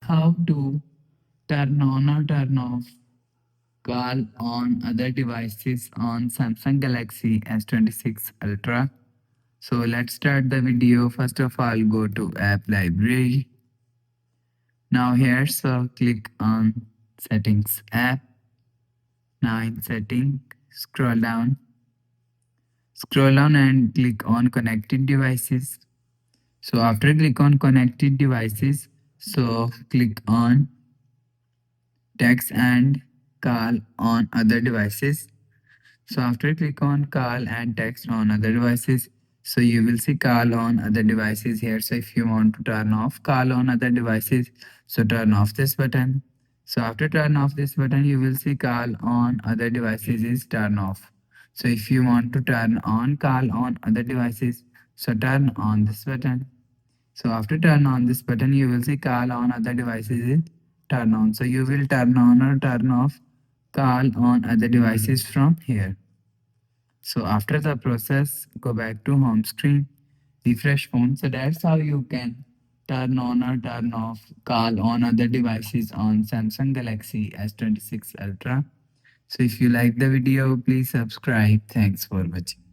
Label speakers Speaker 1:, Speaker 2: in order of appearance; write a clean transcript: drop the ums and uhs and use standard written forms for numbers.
Speaker 1: how to turn on or turn off call on other devices on Samsung Galaxy S26 Ultra. So let's start the video. First of all, go to app library. Now here, so click on settings app. Now in setting, scroll down and click on connected devices. So after click on connected devices, so click on text and call on other devices. So after click on call and text on other devices, so you will see call on other devices here. So if you want to turn off call on other devices, so turn off this button. So after turn off this button, you will see call on other devices is turn off. So if you want to turn on call on other devices, so turn on this button. So after turn on this button, you will see call on other devices is turn on. So you will turn on or turn off call on other devices from here. So after the process, go back to home screen, refresh phone. So that's how you can turn on or turn off call on other devices on Samsung Galaxy S26 Ultra. So if you like the video, please subscribe. Thanks for watching.